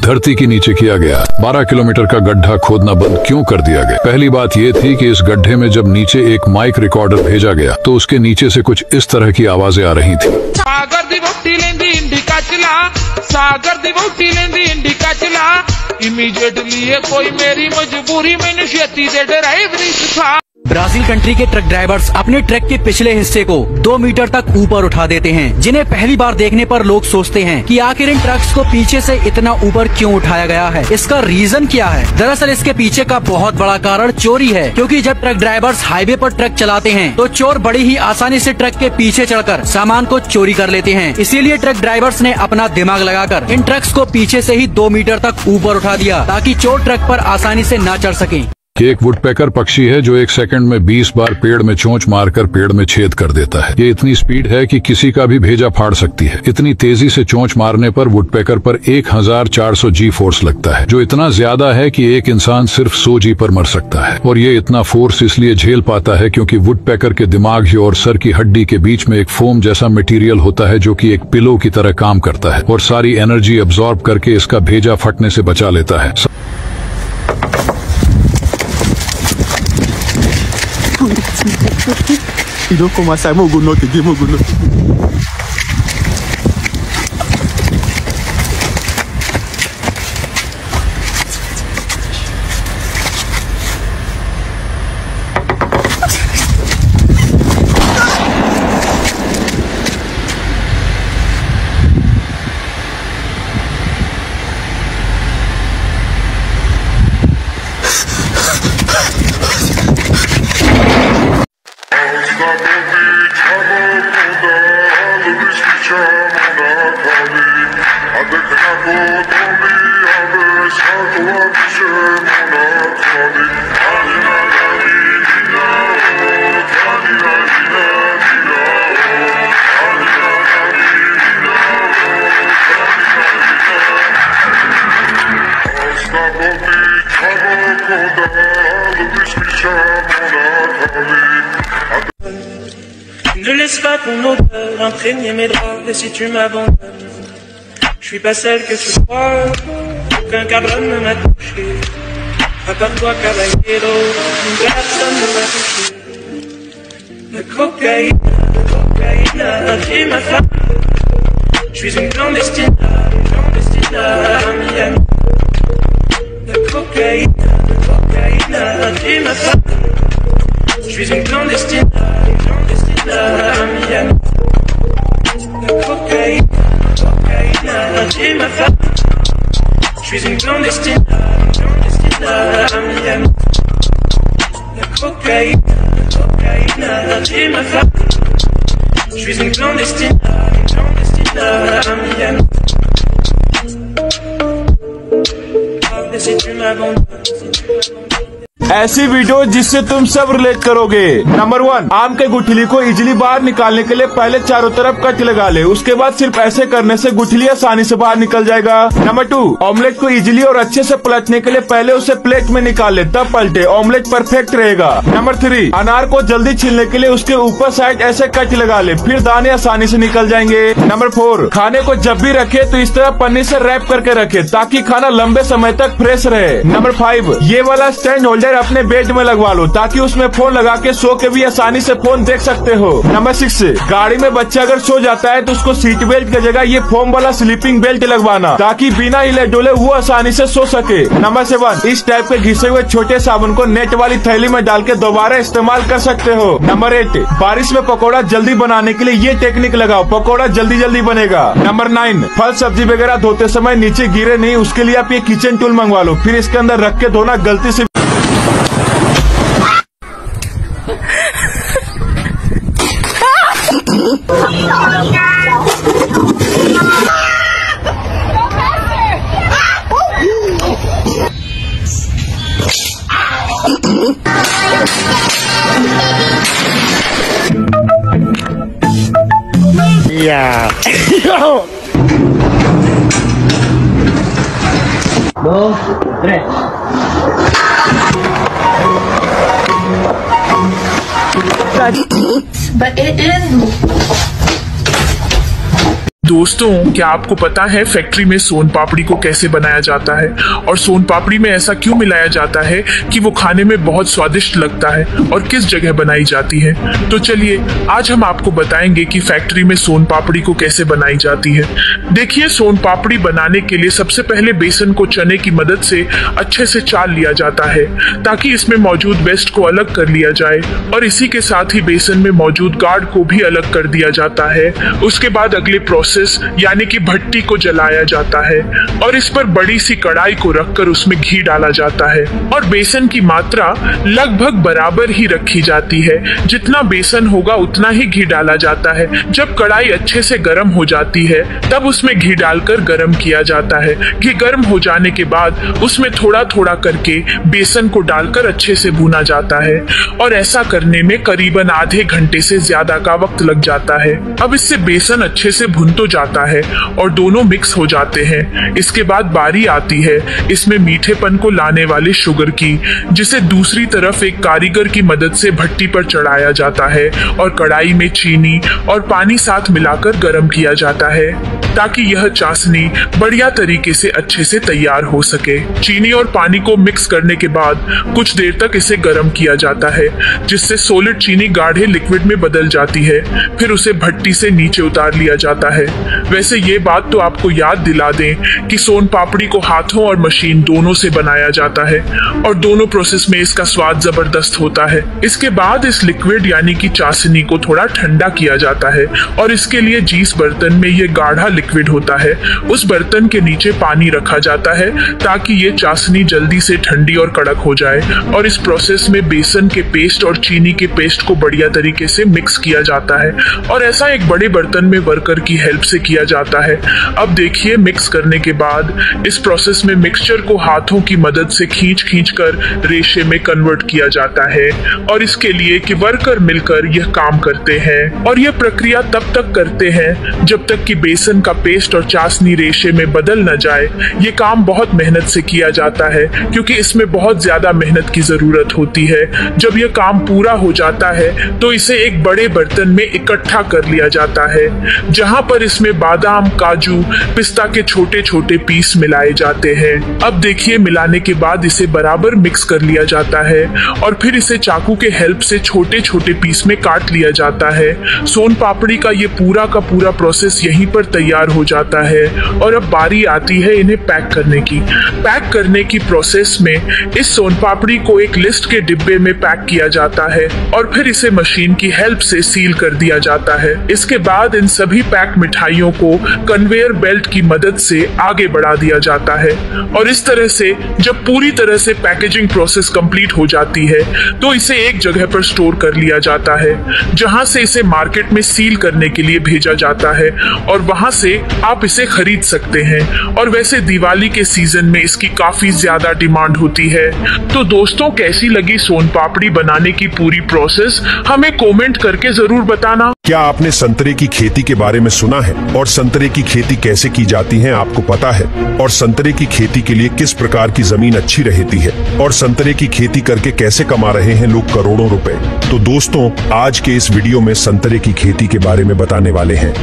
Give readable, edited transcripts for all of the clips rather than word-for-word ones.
धरती के नीचे किया गया। 12 किलोमीटर का गड्ढा खोदना बंद क्यों कर दिया गया? पहली बात ये थी कि इस गड्ढे में जब नीचे एक माइक रिकॉर्डर भेजा गया तो उसके नीचे से कुछ इस तरह की आवाजें आ रही थी। सागर दी वोटी लेंदी इंडिका चला, सागर दी वोटी लेंदी इंडिका चला, इमीडिएटली कोई मेरी मजबूरी मैंने छेती से ड्राइव नहीं सिखा। ब्राजील कंट्री के ट्रक ड्राइवर्स अपने ट्रक के पिछले हिस्से को 2 मीटर तक ऊपर उठा देते हैं, जिन्हें पहली बार देखने पर लोग सोचते हैं कि आखिर इन ट्रक्स को पीछे से इतना ऊपर क्यों उठाया गया है, इसका रीजन क्या है। दरअसल इसके पीछे का बहुत बड़ा कारण चोरी है, क्योंकि जब ट्रक ड्राइवर्स हाईवे पर ट्रक चलाते हैं तो चोर बड़ी ही आसानी से ट्रक के पीछे चढ़कर सामान को चोरी कर लेते हैं। इसीलिए ट्रक ड्राइवर्स ने अपना दिमाग लगाकर इन ट्रक्स को पीछे से ही 2 मीटर तक ऊपर उठा दिया, ताकि चोर ट्रक पर आसानी से न चढ़ सके। एक वुडपेकर पक्षी है जो 1 सेकंड में 20 बार पेड़ में चोंच मारकर पेड़ में छेद कर देता है। ये इतनी स्पीड है कि किसी का भी भेजा फाड़ सकती है। इतनी तेजी से चोंच मारने पर वुडपेकर पर 1400 जी फोर्स लगता है, जो इतना ज्यादा है कि एक इंसान सिर्फ 100 जी पर मर सकता है। और ये इतना फोर्स इसलिए झेल पाता है क्योंकि वुडपेकर के दिमाग और सर की हड्डी के बीच में एक फोम जैसा मटेरियल होता है, जो कि एक पिलो की तरह काम करता है और सारी एनर्जी अब्सॉर्ब करके इसका भेजा फटने से बचा लेता है। Ido commence à m'ogonoter. Ne laisse pas ton odeur imprégner mes draps, et si tu m'abandonnes, je suis pas celle que tu crois, aucun cabron ne m'a touché. Prépare-toi caballero, personne ne m'a touché. La cocaïne a tué ma femme. Je suis une clandestine à Miami. La cocaïne a tué ma femme. Je suis une clandestine à Miami. La cocaïne a tué ma femme. Je suis une clandestine à Miami. La cocaïne a tué ma femme. Je suis une clandestine à Miami. Et si tu m'abandonnes, ऐसी video जिससे तुम सब relate करोगे। Number 1, आम के गुठली को easily बाहर निकालने के लिए पहले चारों तरफ कट लगा ले, उसके बाद सिर्फ ऐसे करने से गुठली आसानी से बाहर निकल जाएगा। नंबर 2, ऑमलेट को इजीली और अच्छे से पलटने के लिए पहले उसे प्लेट में निकाल ले, तब पलटे, ऑमलेट परफेक्ट रहेगा। नंबर 3, अनार को जल्दी छीलने के लिए उसके ऊपर साइड ऐसे कट लगा ले, फिर दाने आसानी से निकल जाएंगे। नंबर 4, खाने को जब भी रखे तो इस तरह पन्नी से रैप करके रखे, ताकि खाना लंबे समय तक फ्रेश रहे। नंबर 5, ये वाला स्टैंड होल्डर अपने बेड में लगवा लो, ताकि उसमें फोन लगा के सो के भी आसानी से फोन देख सकते हो। नंबर 6, गाड़ी में बच्चा अगर सो जाता है तो उसको सीट बेल्ट की जगह ये फोम वाला स्लीपिंग बेल्ट लगवाना, ताकि बिना हिले डोले वो आसानी से सो सके। नंबर 7, इस टाइप के घिसे हुए छोटे साबुन को नेट वाली थैली में डाल के दोबारा इस्तेमाल कर सकते हो। नंबर 8, बारिश में पकौड़ा जल्दी बनाने के लिए ये टेक्निक लगाओ, पकौड़ा जल्दी बनेगा। नंबर 9, फल सब्जी वगैरह धोते समय नीचे गिरे नहीं, उसके लिए आप ये किचन टूल मंगवा लो, फिर इसके अंदर रख के धोना, गलती से Yeah. 2, 3. But it is दोस्तों, क्या आपको पता है फैक्ट्री में सोन पापड़ी को कैसे बनाया जाता है और सोन पापड़ी में ऐसा क्यों मिलाया जाता है कि वो खाने में बहुत स्वादिष्ट लगता है और किस जगह बनाई जाती है? तो चलिए आज हम आपको बताएंगे कि फैक्ट्री में सोन पापड़ी को कैसे बनाई जाती है। देखिए, सोन पापड़ी बनाने के लिए सबसे पहले बेसन को चने की मदद से अच्छे से चाल लिया जाता है ताकि इसमें मौजूद वेस्ट को अलग कर लिया जाए और इसी के साथ ही बेसन में मौजूद गाढ़ को भी अलग कर दिया जाता है। उसके बाद अगले प्रोसेस यानी कि भट्टी को जलाया जाता है और इस पर बड़ी सी कढ़ाई को रखकर उसमें घी डाला जाता है और बेसन की मात्रा लगभग बराबर ही रखी जाती है। जितना बेसन होगा उतना ही घी डाला जाता है। जब कढ़ाई अच्छे से गर्म हो जाती है तब उसमें घी डालकर गर्म किया जाता है। घी गर्म हो जाने के बाद उसमें थोड़ा थोड़ा करके बेसन को डालकर अच्छे से भुना जाता है और ऐसा करने में करीबन आधे घंटे से ज्यादा का वक्त लग जाता है। अब इससे बेसन अच्छे से भुन तो जाता है और दोनों मिक्स हो जाते हैं। इसके बाद बारी आती है इसमें मीठेपन को लाने वाले शुगर की, जिसे दूसरी तरफ एक कारीगर की मदद से भट्टी पर चढ़ाया जाता है और कढ़ाई में चीनी और पानी साथ मिलाकर गर्म किया जाता है ताकि यह चाशनी बढ़िया तरीके से अच्छे से तैयार हो सके। चीनी और पानी को मिक्स करने के बाद कुछ देर तक इसे गर्म किया जाता है जिससे सॉलिड चीनी गाढ़े लिक्विड में बदल जाती है। फिर उसे भट्टी से नीचे उतार लिया जाता है। वैसे ये बात तो आपको याद दिला दें कि सोन पापड़ी को हाथों और मशीन दोनों से बनाया जाता है और दोनों प्रोसेस में इसका स्वाद जबरदस्त होता है। इसके बाद इस लिक्विड यानी कि चाशनी को थोड़ा ठंडा किया जाता है और इसके लिए जिस बर्तन में ये गाढ़ा लिक्विड होता है उस बर्तन के नीचे पानी रखा जाता है ताकि ये चाशनी जल्दी से ठंडी और कड़क हो जाए और इस प्रोसेस में बेसन के पेस्ट और चीनी के पेस्ट को बढ़िया तरीके से मिक्स किया जाता है और ऐसा एक बड़े बर्तन में वर्कर की हेल्प से किया जाता है। अब देखिए, मिक्स करने के बाद इस प्रोसेस में मिक्सचर को हाथों की मदद से खींच कर रेशे में कन्वर्ट किया जाता है और इसके लिए कि वर्कर मिलकर यह काम करते हैं और यह प्रक्रिया तब तक करते हैं जब तक कि बेसन का पेस्ट और चाशनी रेशे में बदल न जाए। ये काम बहुत मेहनत से किया जाता है क्योंकि इसमें बहुत ज्यादा मेहनत की जरूरत होती है। जब यह काम पूरा हो जाता है तो इसे एक बड़े बर्तन में इकट्ठा कर लिया जाता है जहां पर इसमें बादाम, काजू, पिस्ता के छोटे छोटे पीस मिलाए जाते हैं। अब देखिए, मिलाने के बाद इसे बराबर मिक्स कर लिया जाता है और फिर इसे चाकू के हेल्प से छोटे छोटे पीस में काट लिया जाता है। सोन पापड़ी का ये पूरा का पूरा प्रोसेस यहीं पर तैयार हो जाता है और अब बारी आती है इन्हें पैक करने की। पैक करने की प्रोसेस में इस सोन पापड़ी को एक लिस्ट के डिब्बे में पैक किया जाता है और फिर इसे मशीन की हेल्प से सील कर दिया जाता है। इसके बाद इन सभी पैक मिठाइयों को कन्वेयर बेल्ट की मदद से आगे बढ़ा दिया जाता है और इस तरह से जब पूरी तरह से पैकेजिंग प्रोसेस कंप्लीट हो जाती है तो इसे एक जगह पर स्टोर कर लिया जाता है जहां से इसे मार्केट में सील करने के लिए भेजा जाता है और वहां से आप इसे खरीद सकते हैं। और वैसे दिवाली के सीजन में इसकी काफी ज्यादा डिमांड होती है। तो दोस्तों, कैसी लगी सोन पापड़ी बनाने की पूरी प्रोसेस? हमें कमेंट करके जरूर बताना। क्या आपने संतरे की खेती के बारे में सुना है और संतरे की खेती कैसे की जाती है आपको पता है? और संतरे की खेती के लिए किस प्रकार की जमीन अच्छी रहती है और संतरे की खेती करके कैसे कमा रहे हैं लोग करोड़ों रुपए? तो दोस्तों, आज के इस वीडियो में संतरे की खेती के बारे में बताने वाले हैं।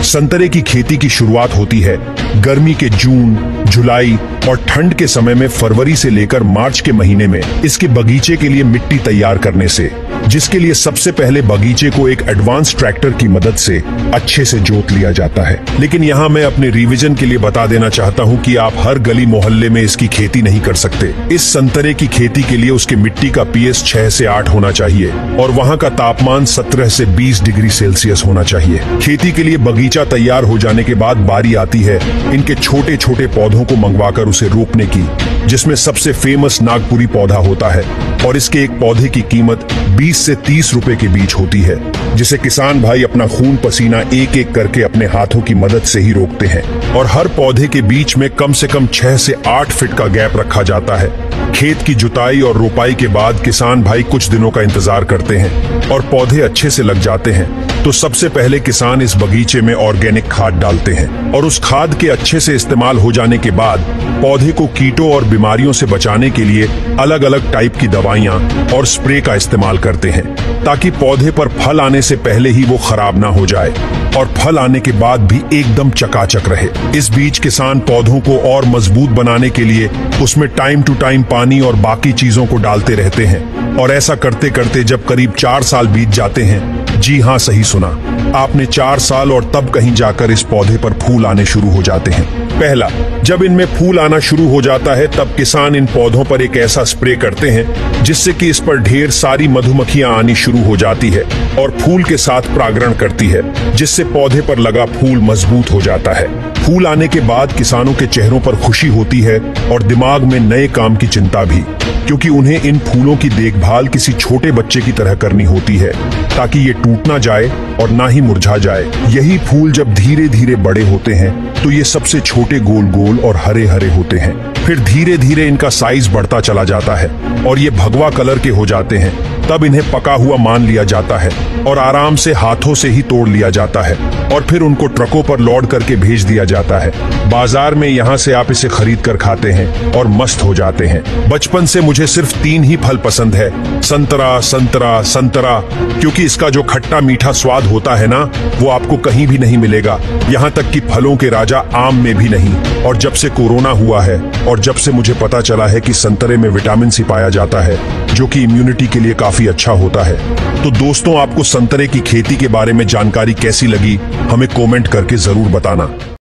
संतरे की खेती की शुरुआत होती है गर्मी के जून, जुलाई और ठंड के समय में फरवरी से लेकर मार्च के महीने में इसके बगीचे के लिए मिट्टी तैयार करने से, जिसके लिए सबसे पहले बगीचे को एक एडवांस ट्रैक्टर की मदद से अच्छे से जोत लिया जाता है। लेकिन यहाँ मैं अपने रिवीजन के लिए बता देना चाहता हूँ कि आप हर गली मोहल्ले में इसकी खेती नहीं कर सकते। इस संतरे की खेती के लिए उसके मिट्टी का pH 6 से 8 होना चाहिए और वहाँ का तापमान 17 से 20 डिग्री सेल्सियस होना चाहिए। खेती के लिए बगीचा तैयार हो जाने के बाद बारी आती है इनके छोटे छोटे पौधों को मंगवाकर उसे रोपने की, जिसमें सबसे फेमस नागपुरी पौधा होता है और इसके एक पौधे की कीमत 20 से 30 रुपए के बीच होती है, जिसे किसान भाई अपना खून पसीना एक एक करके अपने हाथों की मदद से ही रोकते हैं। और हर पौधे के बीच में कम से कम 6 से 8 फीट का गैप रखा जाता है। खेत की जुताई और रोपाई के बाद किसान भाई कुछ दिनों का इंतजार करते हैं और पौधे अच्छे से लग जाते हैं तो सबसे पहले किसान इस बगीचे में ऑर्गेनिक खाद डालते हैं और उस खाद के अच्छे से इस्तेमाल हो जाने के बाद पौधे को कीटों और बीमारियों से बचाने के लिए अलग अलग टाइप की दवाइयां और स्प्रे का इस्तेमाल करते हैं ताकि पौधे पर फल आने से पहले ही वो खराब ना हो जाए और फल आने के बाद भी एकदम चकाचक रहे। इस बीच किसान पौधों को और मजबूत बनाने के लिए उसमें टाइम टू टाइम पानी और बाकी चीजों को डालते रहते हैं और ऐसा करते करते जब करीब 4 साल बीत जाते हैं, जी हाँ सही सुना आपने, 4 साल, और तब कहीं जाकर इस पौधे पर फूल आने शुरू हो जाते हैं। पहला, जब इनमें फूल आना शुरू हो जाता है तब किसान इन पौधों पर एक ऐसा स्प्रे करते हैं जिससे कि इस पर ढेर सारी मधुमक्खियां आनी शुरू हो जाती है और फूल के साथ परागण करती है, जिससे पौधे पर लगा फूल मजबूत हो जाता है। फूल आने के बाद किसानों के चेहरों पर खुशी होती है और दिमाग में नए काम की चिंता भी, क्योंकि उन्हें इन फूलों की देखभाल किसी छोटे बच्चे की तरह करनी होती है ताकि ये टूट ना जाए और ना ही मुरझा जाए। यही फूल जब धीरे धीरे बड़े होते हैं तो ये सबसे छोटे गोल गोल और हरे हरे होते हैं। फिर धीरे धीरे इनका साइज बढ़ता चला जाता है और ये भगवा कलर के हो जाते हैं। तब इन्हें पका हुआ मान लिया जाता है और आराम से हाथों से ही तोड़ लिया जाता है और फिर उनको ट्रकों पर लोड करके भेज दिया जाता है। बाजार में यहाँ से आप इसे खरीद कर खाते हैं और मस्त हो जाते हैं। बचपन से मुझे सिर्फ 3 ही फल पसंद है, संतरा संतरा संतरा, क्योंकि इसका जो खट्टा मीठा स्वाद होता है ना, वो आपको कहीं भी नहीं मिलेगा, यहाँ तक कि फलों के राजा आम में भी नहीं। और जब से कोरोना हुआ है और जब से मुझे पता चला है कि संतरे में विटामिन सी पाया जाता है जो कि इम्यूनिटी के लिए काफी अच्छा होता है। तो दोस्तों, आपको संतरे की खेती के बारे में जानकारी कैसी लगी हमें कमेंट करके जरूर बताना।